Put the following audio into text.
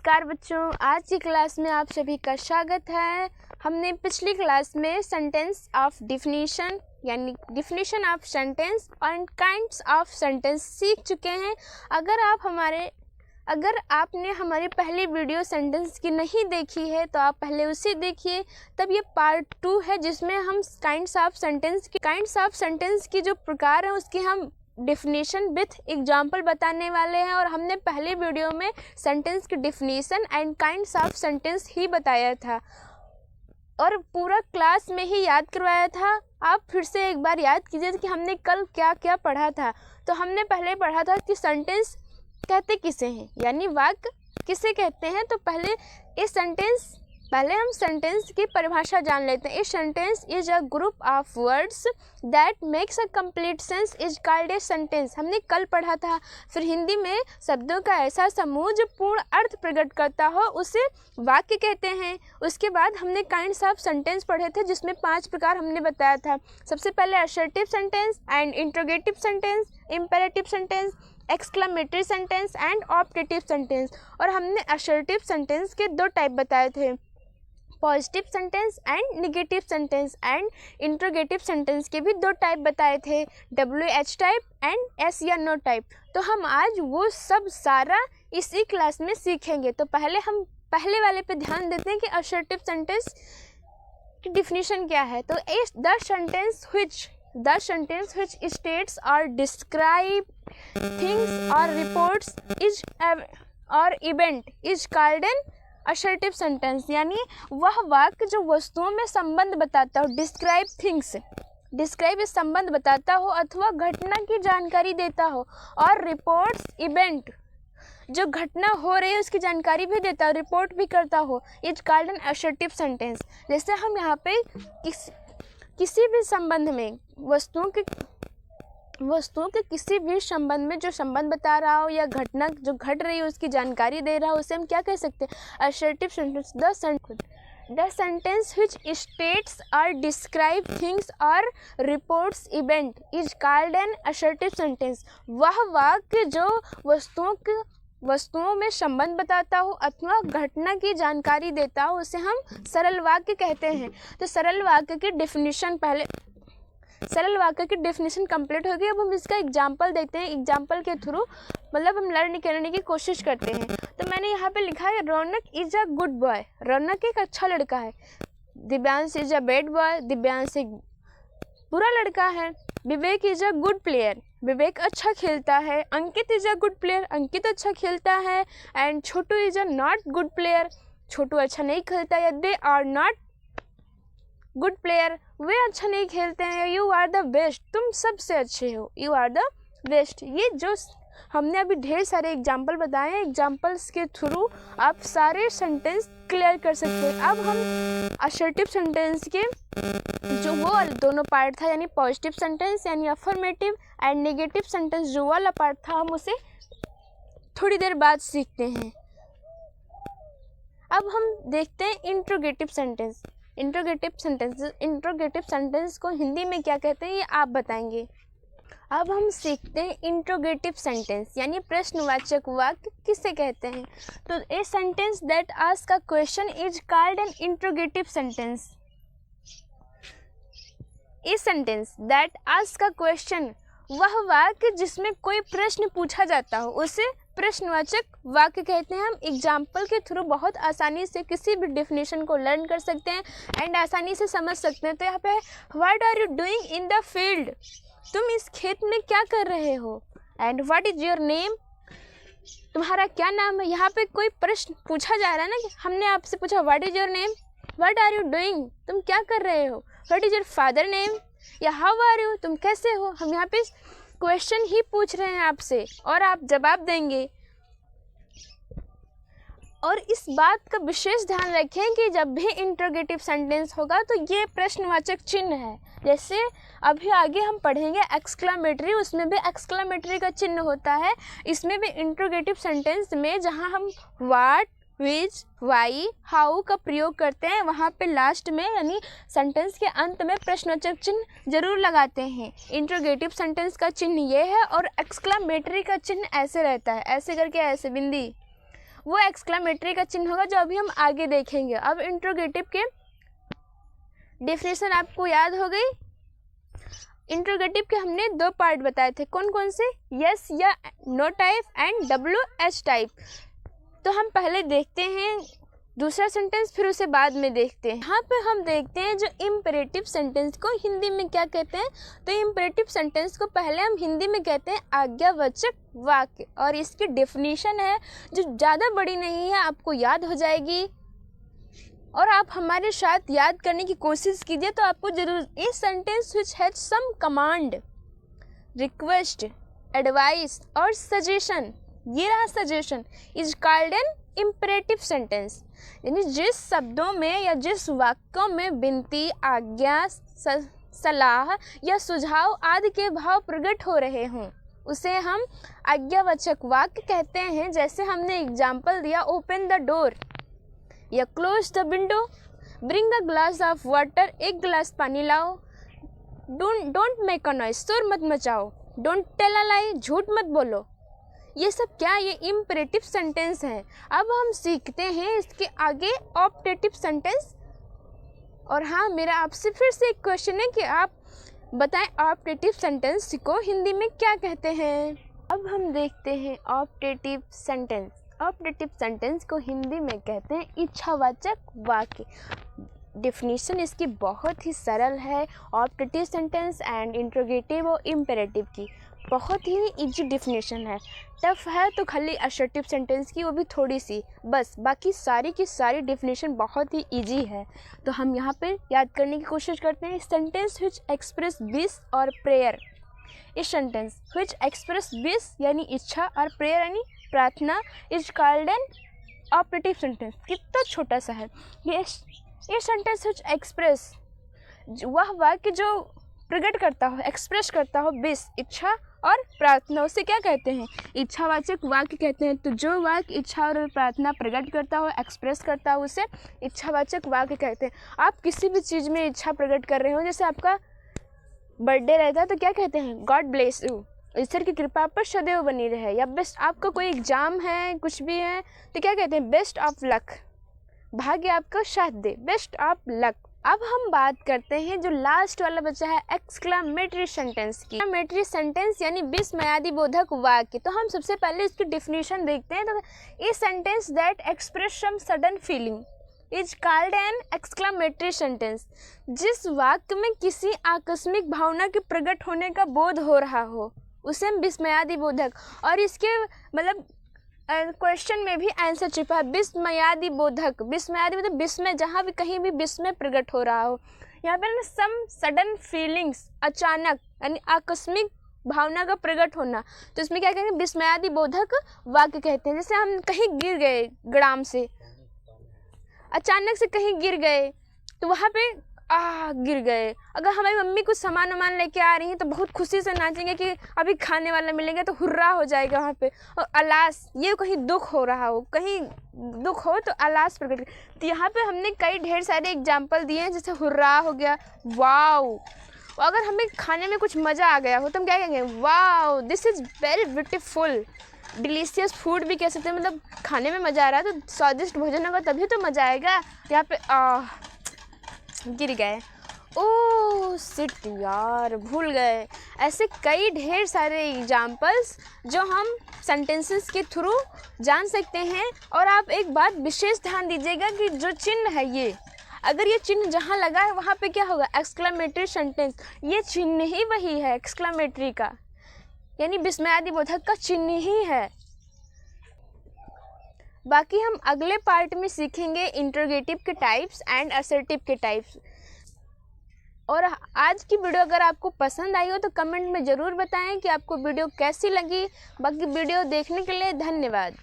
नमस्कार बच्चों, आज की क्लास में आप सभी का स्वागत है। हमने पिछली क्लास में सेंटेंस ऑफ डिफिनीशन यानी definition of sentence and kinds of sentence सीख चुके हैं। अगर आपने हमारी पहली वीडियो सेंटेंस की नहीं देखी है तो आप पहले उसे देखिए। तब ये पार्ट 2 है जिसमें हम काइंड्स ऑफ सेंटेंस की जो प्रकार है उसकी हम डिफिनीशन विथ एग्जाम्पल बताने वाले हैं। और हमने पहले वीडियो में सेंटेंस की definition and kinds of sentence ही बताया था और पूरा क्लास में ही याद करवाया था। आप फिर से एक बार याद कीजिए कि हमने कल क्या क्या पढ़ा था। तो हमने पहले पढ़ा था कि सेंटेंस कहते किसे हैं, यानी वाक्य किसे कहते हैं। तो पहले हम सेंटेंस की परिभाषा जान लेते हैं। A sentence is a group of words that makes a complete sense is called a sentence, हमने कल पढ़ा था। फिर हिंदी में शब्दों का ऐसा समूह जो पूर्ण अर्थ प्रकट करता हो उसे वाक्य कहते हैं। उसके बाद हमने काइंड्स ऑफ सेंटेंस पढ़े थे जिसमें 5 प्रकार हमने बताया था। सबसे पहले assertive sentence and interrogative sentence, imperative sentence, exclamatory sentence and optative sentence. और हमने असर्टिव सेंटेंस के 2 टाइप बताए थे, positive sentence and negative sentence. And interrogative sentence के भी 2 टाइप बताए थे, WH टाइप एंड yes या no टाइप। तो हम आज वो सब सारा इसी क्लास में सीखेंगे। तो पहले हम पहले वाले पे ध्यान देते हैं कि असर्टिव सेंटेंस की डिफिनीशन क्या है। तो the sentence which states or describe things or reports or event is called an assertive sentence, यानी वह वाक्य जो वस्तुओं में संबंध बताता हो, डिस्क्राइब इस संबंध बताता हो अथवा घटना की जानकारी देता हो, और रिपोर्ट्स इवेंट जो घटना हो रही है उसकी जानकारी भी देता हो, रिपोर्ट भी करता हो, is called N assertive sentence. जैसे हम यहाँ पे किसी भी संबंध में वस्तुओं के किसी भी संबंध में जो संबंध बता रहा हो या घटना जो घट रही है उसकी जानकारी दे रहा हो उसे हम क्या कह सकते हैं, assertive sentence. The sentence which states और डिस्क्राइब थिंग्स और reports event is called N assertive sentence. वह वाक्य जो वस्तुओं में संबंध बताता हो अथवा घटना की जानकारी देता हो उसे हम सरल वाक्य कहते हैं। तो सरल वाक्य की डिफिनीशन कंप्लीट हो गई। अब हम इसका एग्जाम्पल देते हैं, एग्जाम्पल के थ्रू मतलब हम लर्न करने की कोशिश करते हैं। तो मैंने यहाँ पे लिखा है Raunak is a good boy, Raunak एक अच्छा लड़का है। Divyansh is a bad boy, Divyansh एक बुरा लड़का है। Vivek is a good player, Vivek अच्छा खेलता है। Ankit is a good player, Ankit अच्छा खेलता है। And Chhotu is a not good player, Chhotu अच्छा नहीं खेलता है। They are not good player, वे अच्छा नहीं खेलते हैं। यू आर द बेस्ट, तुम सबसे अच्छे हो, यू आर द बेस्ट। ये जो हमने अभी ढेर सारे एग्जाम्पल बताए हैं, एग्जाम्पल्स के थ्रू आप सारे सेंटेंस क्लियर कर सकते हैं। अब हम असर्टिव सेंटेंस के जो वो दोनों पार्ट था, यानी पॉजिटिव सेंटेंस यानी अफर्मेटिव एंड नेगेटिव सेंटेंस जो वाला पार्ट था, हम उसे थोड़ी देर बाद सीखते हैं। अब हम देखते हैं इंट्रोगेटिव सेंटेंस। इंट्रोगेटिव सेंटेंस को हिंदी में क्या कहते हैं ये आप बताएंगे। अब हम सीखते हैं इंट्रोगेटिव सेंटेंस यानी प्रश्नवाचक वाक्य किसे कहते हैं। तो a sentence that ask a question is called N interrogative sentence. A sentence that ask a question, वह वाक्य जिसमें कोई प्रश्न पूछा जाता हो उसे प्रश्नवाचक वाक्य कहते हैं। हम एग्जाम्पल के थ्रू बहुत आसानी से किसी भी डिफिनेशन को लर्न कर सकते हैं एंड आसानी से समझ सकते हैं। तो यहाँ पे what are you doing in the field, तुम इस खेत में क्या कर रहे हो। And what is your name, तुम्हारा क्या नाम है। यहाँ पे कोई प्रश्न पूछा जा रहा है ना, कि हमने आपसे पूछा what is your name, what are you doing, तुम क्या कर रहे हो। What is your father name या हाउ आर यू, तुम कैसे हो। हम यहाँ पे क्वेश्चन ही पूछ रहे हैं आपसे और आप जवाब देंगे। और इस बात का विशेष ध्यान रखें कि जब भी इंट्रोगेटिव सेंटेंस होगा तो ये प्रश्नवाचक चिन्ह है। जैसे अभी आगे हम पढ़ेंगे एक्सक्लेमेटरी, उसमें भी एक्सक्लेमेटरी का चिन्ह होता है। इसमें भी इंट्रोगेटिव सेंटेंस में जहाँ हम व्हाट, विच, वाई, हाउ का प्रयोग करते हैं वहाँ पे लास्ट में यानी सेंटेंस के अंत में प्रश्नवाचक चिन्ह जरूर लगाते हैं। इंट्रोगेटिव सेंटेंस का चिन्ह ये है और एक्सक्लेमेटरी का चिन्ह ऐसे रहता है, ऐसे करके ऐसे बिंदी। वो एक्सक्लेमेटरी का चिन्ह होगा जो अभी हम आगे देखेंगे। अब इंट्रोगेटिव के डेफिनेशन आपको याद हो गई। इंट्रोगेटिव के हमने 2 पार्ट बताए थे, कौन कौन से, यस या no type and WH type. तो हम पहले देखते हैं दूसरा सेंटेंस, फिर उसे बाद में देखते हैं। यहाँ पे हम देखते हैं जो इम्पेरेटिव सेंटेंस को हिंदी में क्या कहते हैं। तो इम्पेरेटिव सेंटेंस को पहले हम हिंदी में कहते हैं आज्ञावाचक वाक्य, और इसकी डेफिनेशन है जो ज़्यादा बड़ी नहीं है, आपको याद हो जाएगी और आप हमारे साथ याद करने की कोशिश कीजिए तो आपको जरूर। इस sentence which has some command, request, advice और सजेशन, ये रहा suggestion, is called an imperative sentence. यानी जिस शब्दों में या जिस वाक्यों में विनती, आज्ञा, सलाह या सुझाव आदि के भाव प्रकट हो रहे हों उसे हम आज्ञावाचक वाक्य कहते हैं। जैसे हमने एग्जाम्पल दिया, ओपन द डोर या close the window, bring a glass of water, एक गिलास पानी लाओ, डोंट मेक अ नॉइज, शोर मत मचाओ, डोंट टेल अ लाई, झूठ मत बोलो। ये सब क्या, ये इम्पेरेटिव सेंटेंस है। अब हम सीखते हैं इसके आगे ऑप्टेटिव सेंटेंस। और हाँ, मेरा आपसे फिर से एक क्वेश्चन है कि आप बताएं ऑप्टेटिव सेंटेंस को हिंदी में क्या कहते हैं। अब हम देखते हैं ऑप्टेटिव सेंटेंस। ऑप्टेटिव सेंटेंस को हिंदी में कहते हैं इच्छावाचक वाक्य। डेफिनेशन इसकी बहुत ही सरल है। ऑप्टेटिव सेंटेंस एंड इंट्रोगेटिव और इम्पेरेटिव की बहुत ही इजी डेफिनेशन है। टफ है तो खाली असर्टिव सेंटेंस की, वो भी थोड़ी सी बस, बाकी सारी की सारी डेफिनेशन बहुत ही इजी है। तो हम यहाँ पे याद करने की कोशिश करते हैं। सेंटेंस विच एक्सप्रेस विश और प्रेयर। इस सेंटेंस विच एक्सप्रेस विश यानी इच्छा और प्रेयर यानी प्रार्थना is called N optative sentence. कितना छोटा सा है ये सेंटेंस विच एक्सप्रेस, वह वाक्य जो प्रकट करता हो, एक्सप्रेस करता हो विश, इच्छा और प्रार्थना, उसे क्या कहते हैं, इच्छावाचक वाक्य कहते हैं। तो जो वाक्य इच्छा और प्रार्थना प्रकट करता हो, एक्सप्रेस करता हो, उसे इच्छावाचक वाक्य कहते हैं। आप किसी भी चीज़ में इच्छा प्रकट कर रहे हो, जैसे आपका बर्थडे रहता है तो क्या कहते हैं, गॉड ब्लेस यू, ईश्वर की कृपा पर सदैव बनी रहे। या बेस्ट, आपका कोई एग्जाम है, कुछ भी है तो क्या कहते हैं, बेस्ट ऑफ लक, भाग्य आपका साथ दे, बेस्ट ऑफ लक। अब हम बात करते हैं जो लास्ट वाला बचा है एक्सक्लेमेटरी सेंटेंस की। एक्सक्लेमेटरी सेंटेंस यानी विस्मयादि बोधक वाक्य। तो हम सबसे पहले इसकी डेफिनेशन देखते हैं। तो a sentence that express some sudden feeling is called an exclamatory sentence. जिस वाक्य में किसी आकस्मिक भावना के प्रकट होने का बोध हो रहा हो उसे हम विस्मयादि बोधक, और इसके मतलब क्वेश्चन में भी आंसर छिपा है, विस्मयादि बोधक। विस्मयादि मतलब विस्मय, जहाँ भी कहीं भी विस्मय प्रकट हो रहा हो। यहाँ पे ना सम सडन फीलिंग्स, अचानक यानी आकस्मिक भावना का प्रकट होना, तो इसमें क्या कहेंगे, विस्मयादि बोधक वाक्य कहते हैं। जैसे हम कहीं गिर गए, गड़ाम से अचानक से कहीं गिर गए तो वहाँ पे गिर गए। अगर हमारी मम्मी कुछ सामान वामान लेके आ रही हैं तो बहुत खुशी से नाचेंगे कि अभी खाने वाला मिलेगा, तो हुर्रा हो जाएगा वहाँ पे। और अलास, ये कहीं दुख हो रहा हो, कहीं दुख हो तो अलास प्रकट। तो यहाँ पे हमने कई ढेर सारे एग्जाम्पल दिए हैं, जैसे हुर्रा हो गया, वाओ। अगर हमें खाने में कुछ मज़ा आ गया हो तो हम क्या कहेंगे, wow this is very beautiful, delicious food भी कह सकते हैं। मतलब खाने में मज़ा आ रहा है तो स्वादिष्ट भोजन होगा तभी तो मज़ा आएगा। यहाँ पे गिर गए, ओह शिट यार भूल गए। ऐसे कई ढेर सारे एग्जाम्पल्स जो हम सेंटेंसेस के थ्रू जान सकते हैं। और आप एक बात विशेष ध्यान दीजिएगा कि जो चिन्ह है, ये अगर ये चिन्ह जहाँ लगा है वहाँ पे क्या होगा, एक्सक्लेमेटरी सेंटेंस। ये चिन्ह ही वही है एक्सक्लेमेटरी का, यानी विस्मयादि बोधक का चिन्ह ही है। बाकी हम अगले पार्ट में सीखेंगे इंट्रोगेटिव के टाइप्स एंड असर्टिव के टाइप्स। और आज की वीडियो अगर आपको पसंद आई हो तो कमेंट में ज़रूर बताएं कि आपको वीडियो कैसी लगी। बाकी वीडियो देखने के लिए धन्यवाद।